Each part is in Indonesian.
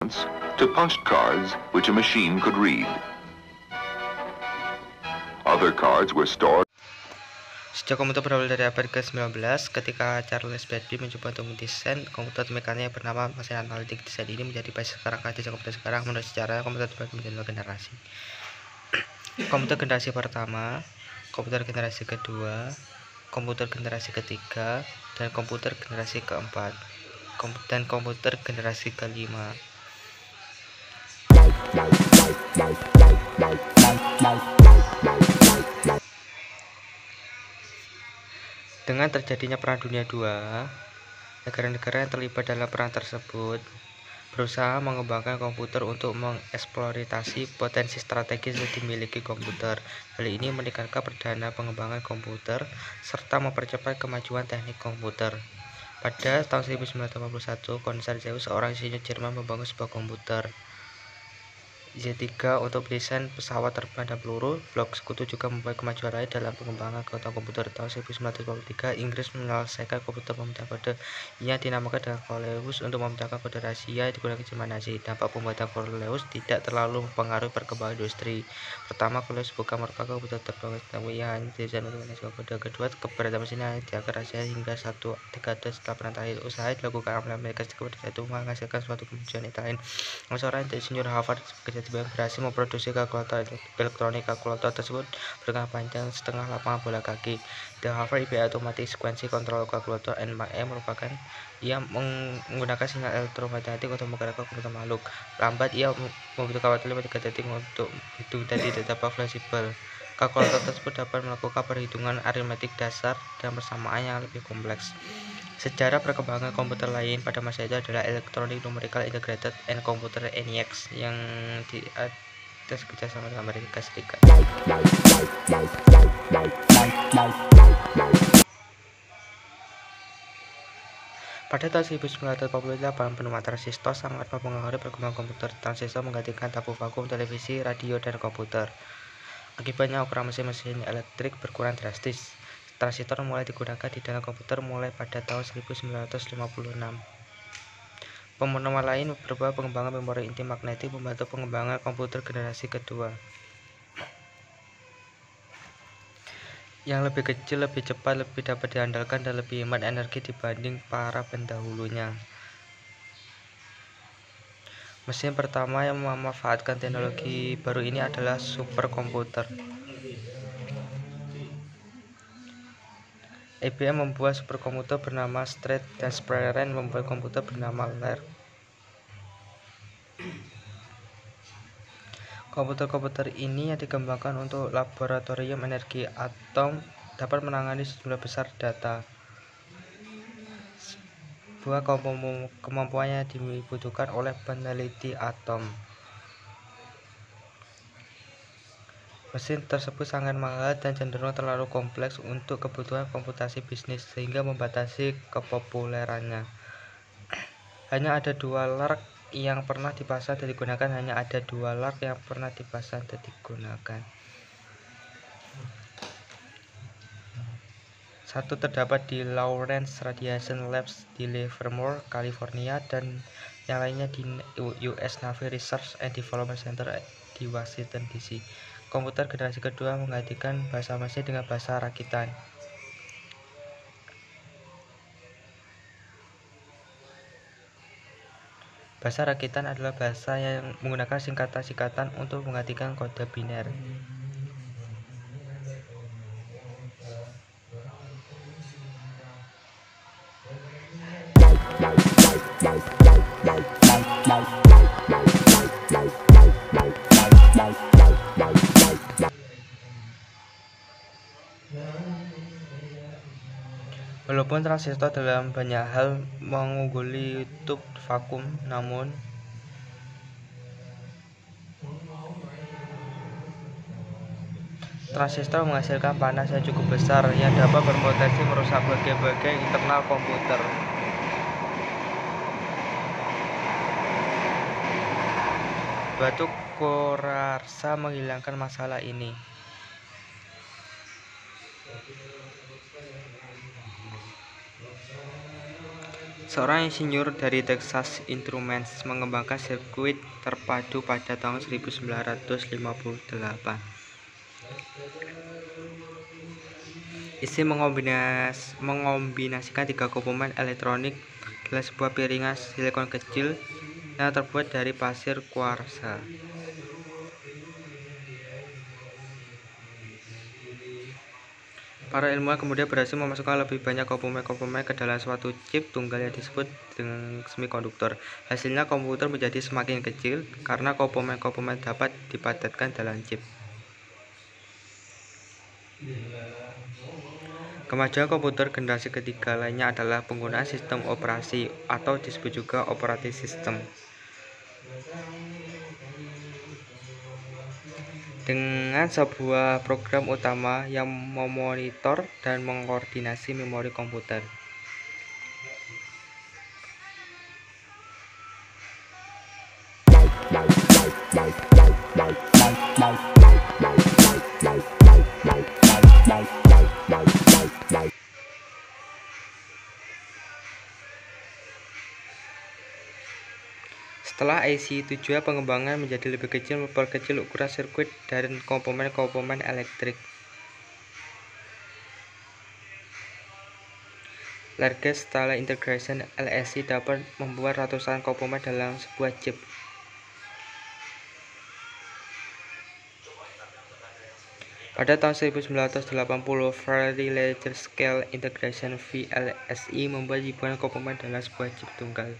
documents to postcards which a machine could read. Other cards were stored. Sejak komputer berawal dari abad ke-19, ketika Charles Babbage mencoba untuk mendesain komputer mekanik yang bernama mesin analitik, desain ini menjadi basis kerangka desain komputer sekarang. Menurut sejarah, komputer terbagi menjadi dua generasi. Komputer generasi pertama, komputer generasi kedua, komputer generasi ketiga, dan komputer generasi keempat, dan komputer generasi kelima. Dengan terjadinya Perang Dunia II, negara-negara yang terlibat dalam perang tersebut berusaha mengembangkan komputer untuk mengeksploitasi potensi strategis yang dimiliki komputer. Hal ini meningkatkan perdana pengembangan komputer serta mempercepat kemajuan teknik komputer. Pada tahun 1981, Konrad Zuse, seorang insinyur Jerman, membangun sebuah komputer Z3 untuk mendesain pesawat terbang dan peluru. Blok Sekutu juga membuat kemajuan lain dalam pengembangan kekuatan komputer. Tahun 1943, Inggris menyelesaikan komputer pemecah kode yang dinamakan dengan Corellius untuk memecahkan kode rahasia yang digunakan Jerman Nazi. Dampak pembuatan Corellius tidak terlalu mempengaruhi perkembangan industri. Pertama, Corellius bukan merupakan komputer terbang yang hanya didesain untuk mendesain kode. Kedua, keberadaan mesin yang dianggap rahasia hingga satu dekade setelah perang terakhir. Usaha dilakukan oleh Amerika Serikat pada saat itu menghasilkan suatu kemajuan yang lain. Seorang insinyur Harvard berhasil memproduksi kalkulator elektronik. Kalkulator tersebut berjangka panjang setengah lapangan bola kaki. The Harvard IBM Automatic Sequence Control Calculator (NMAC) merupakan ia menggunakan sinyal elektromagnetik untuk menggerakkan komputer makhluk. Lambat, ia membutuhkan waktu 3 detik untuk hitung dan tidak dapat fleksibel. Kalkulator tersebut dapat melakukan perhitungan aritmetik dasar dan persamaan yang lebih kompleks. Sejarah perkembangan komputer lain pada masa itu adalah Electronic Numerical Integrated and Computer (ENIAC) yang di atas kerjasama dengan Amerika Serikat. Pada tahun 1948, penemuan transistor sangat mempengaruhi perkembangan komputer. Transistor menggantikan tabung vakum, televisi, radio, dan komputer. Akibatnya, ukuran mesin-mesin elektrik berkurang drastis. Transistor mulai digunakan di dalam komputer mulai pada tahun 1956. Penemuan lain berupa pengembangan memori inti magnetik membantu pengembangan komputer generasi kedua, yang lebih kecil, lebih cepat, lebih dapat diandalkan, dan lebih hemat energi dibanding para pendahulunya. Mesin pertama yang memanfaatkan teknologi baru ini adalah superkomputer. IBM membuat superkomputer bernama Street dan Spirent membuat komputer bernama Laird. Komputer-komputer ini yang dikembangkan untuk laboratorium energi atom dapat menangani sejumlah besar data. Sebuah kemampuan yang dibutuhkan oleh peneliti atom. Mesin tersebut sangat mahal dan cenderung terlalu kompleks untuk kebutuhan komputasi bisnis sehingga membatasi kepopulerannya. Hanya ada 2 Lark yang pernah dipasang dan digunakan. Satu terdapat di Lawrence Radiation Labs di Livermore, California, dan yang lainnya di US Navy Research and Development Center di Washington DC. Komputer generasi kedua menggantikan bahasa mesin dengan bahasa rakitan. Bahasa rakitan adalah bahasa yang menggunakan singkatan-singkatan untuk menggantikan kode biner. Walaupun transistor dalam banyak hal mengungguli tube vakum, namun transistor menghasilkan panas yang cukup besar yang dapat berpotensi merusak bagian-bagian internal komputer. Batu Kuarsa menghilangkan masalah ini. Seorang insinyur dari Texas Instruments mengembangkan sirkuit terpadu pada tahun 1958. Isi mengombinasikan 3 komponen elektronik dalam sebuah piringan silikon kecil yang terbuat dari pasir kuarsa. Para ilmuwan kemudian berhasil memasukkan lebih banyak komponen-komponen ke dalam suatu chip tunggal yang disebut dengan semikonduktor. Hasilnya komputer menjadi semakin kecil karena komponen-komponen dapat dipadatkan dalam chip. Kemajuan komputer generasi ketiga lainnya adalah penggunaan sistem operasi atau disebut juga operating system. Dengan sebuah program utama yang memonitor dan mengkoordinasi memori komputer. Setelah IC 7, pengembangan menjadi lebih kecil, memperkecil ukuran sirkuit dan komponen-komponen elektrik. Large Scale Integration (LSI) dapat membuat ratusan komponen dalam sebuah chip. Pada tahun 1980, Very Large Scale Integration (VLSI) membuat ribuan komponen dalam sebuah chip tunggal.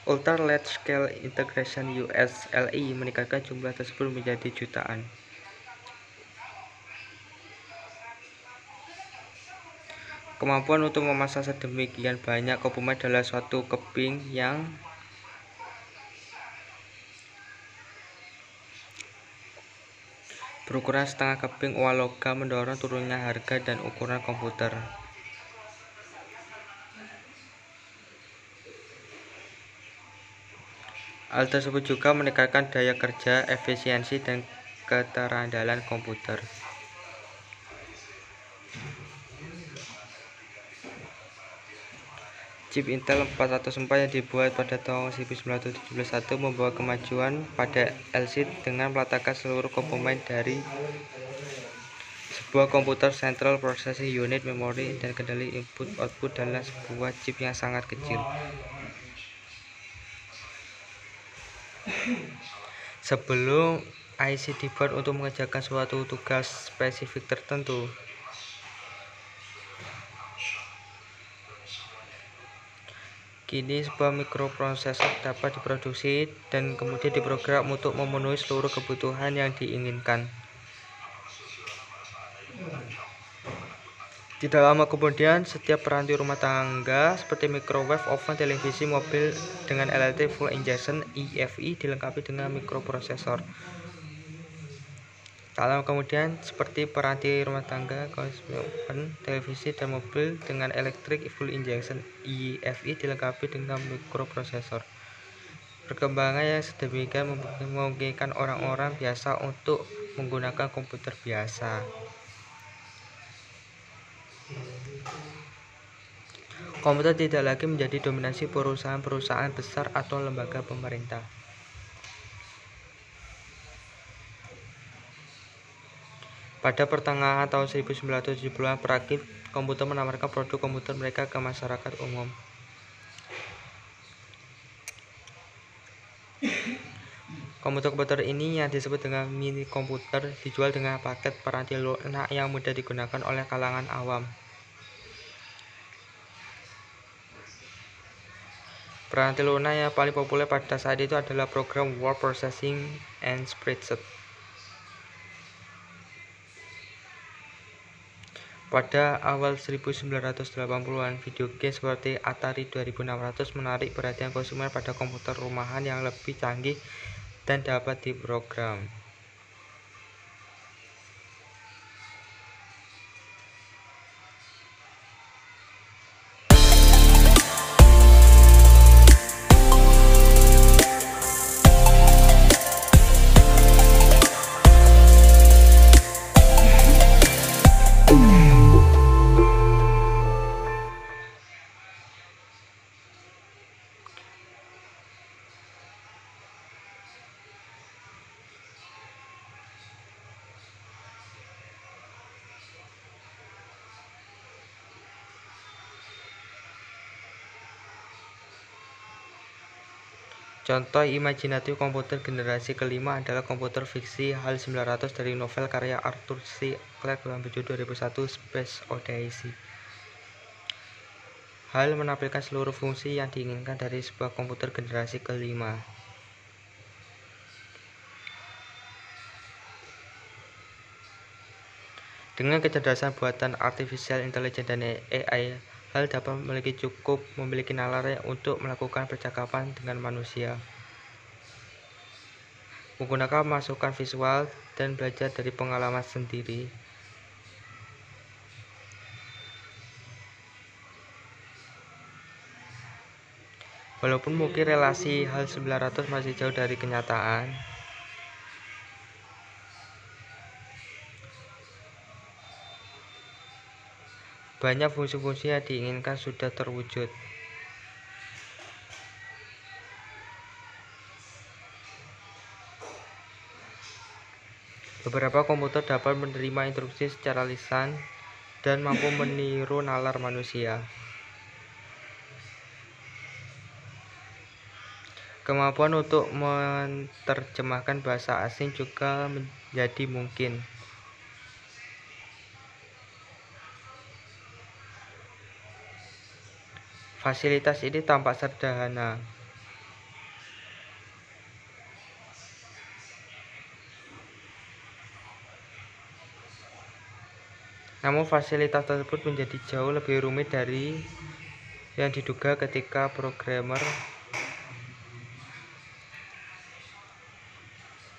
Ultra Large Scale Integration (USLI) meningkatkan jumlah tersebut menjadi jutaan. Kemampuan untuk memasang sedemikian banyak komponen dalam suatu keping yang berukuran setengah keping uang logam mendorong turunnya harga dan ukuran komputer. Hal tersebut juga meningkatkan daya kerja, efisiensi, dan keterandalan komputer. Chip Intel 404 yang dibuat pada tahun 1971 membawa kemajuan pada LCD dengan meletakkan seluruh komponen dari sebuah komputer Central Processing Unit, memori, dan kendali input-output dalam sebuah chip yang sangat kecil. Sebelum IC dibuat untuk mengerjakan suatu tugas spesifik tertentu, kini sebuah mikroprosesor dapat diproduksi dan kemudian diprogram untuk memenuhi seluruh kebutuhan yang diinginkan. Tidak lama kemudian, setiap peranti rumah tangga seperti microwave, oven, televisi, mobil dengan Electric Fuel Injection (EFI) dilengkapi dengan mikroprosesor. Tak lama kemudian, seperti peranti rumah tangga, oven, televisi, dan mobil dengan Electric Fuel Injection (EFI) dilengkapi dengan mikroprosesor. Perkembangan yang sedemikian memungkinkan orang-orang biasa untuk menggunakan komputer biasa. Komputer tidak lagi menjadi dominasi perusahaan-perusahaan besar atau lembaga pemerintah. Pada pertengahan tahun 1970-an, perakit komputer menawarkan produk komputer mereka ke masyarakat umum. Komputer-komputer ini yang disebut dengan mini komputer dijual dengan paket peranti lunak yang mudah digunakan oleh kalangan awam. Peranti lunak yang paling populer pada saat itu adalah program word processing and spreadsheet. Pada awal 1980-an, video game seperti Atari 2600 menarik perhatian konsumen pada komputer rumahan yang lebih canggih dan dapat diprogram. Contoh imajinatif komputer generasi kelima adalah komputer fiksi HAL 900 dari novel karya Arthur C. Clarke dalam berjudul 2001 Space Odyssey. HAL menampilkan seluruh fungsi yang diinginkan dari sebuah komputer generasi kelima. Dengan kecerdasan buatan artificial intelligence dan AI, HAL dapat memiliki nalar untuk melakukan percakapan dengan manusia, menggunakan masukan visual dan belajar dari pengalaman sendiri. Walaupun mungkin relasi HAL 900 masih jauh dari kenyataan, banyak fungsi-fungsi yang diinginkan sudah terwujud. Beberapa komputer dapat menerima instruksi secara lisan dan mampu meniru nalar manusia. Kemampuan untuk menerjemahkan bahasa asing juga menjadi mungkin. Fasilitas ini tampak sederhana, namun fasilitas tersebut menjadi jauh lebih rumit dari yang diduga ketika programmer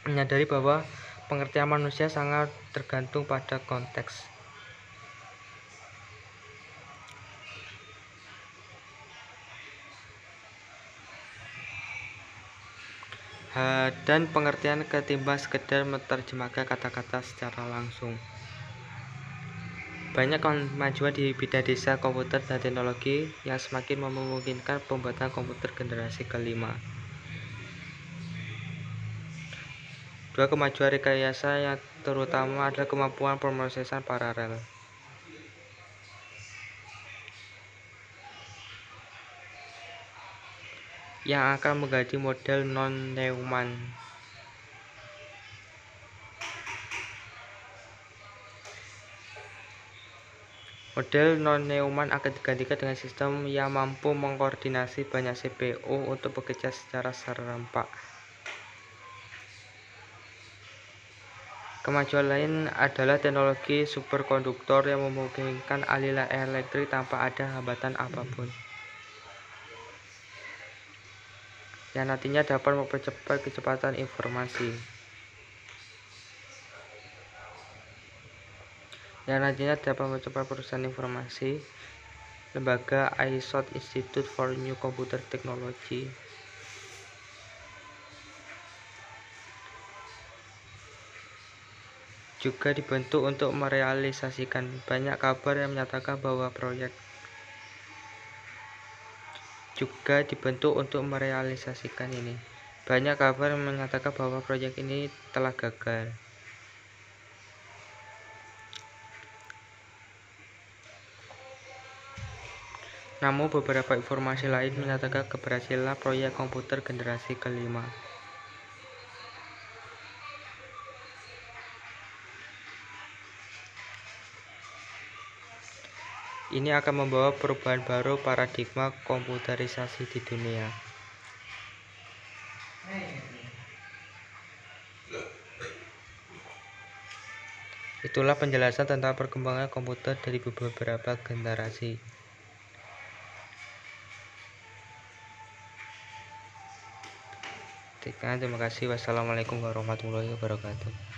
menyadari bahwa pengertian manusia sangat tergantung pada konteks. Dan pengertian ketimbang sekedar menerjemahkan kata-kata secara langsung. Banyak kemajuan di bidang desain komputer dan teknologi yang semakin memungkinkan pembuatan komputer generasi kelima. Dua kemajuan rekayasa yang terutama adalah kemampuan pemrosesan paralel yang akan mengganti model non-Neumann. Model non-Neumann akan digantikan dengan sistem yang mampu mengkoordinasi banyak CPU untuk bekerja secara serempak. Kemajuan lain adalah teknologi superkonduktor yang memungkinkan aliran elektrik tanpa ada hambatan apapun, yang nantinya dapat mempercepat kecepatan informasi. Perusahaan informasi, lembaga ISOT Institute for New Computer Technology, juga dibentuk untuk merealisasikan. Banyak kabar yang menyatakan bahwa proyek ini telah gagal. Namun beberapa informasi lain menyatakan keberhasilan proyek komputer generasi kelima. Ini akan membawa perubahan baru paradigma komputerisasi di dunia. Itulah penjelasan tentang perkembangan komputer dari beberapa generasi. Terima kasih. Wassalamualaikum warahmatullahi wabarakatuh.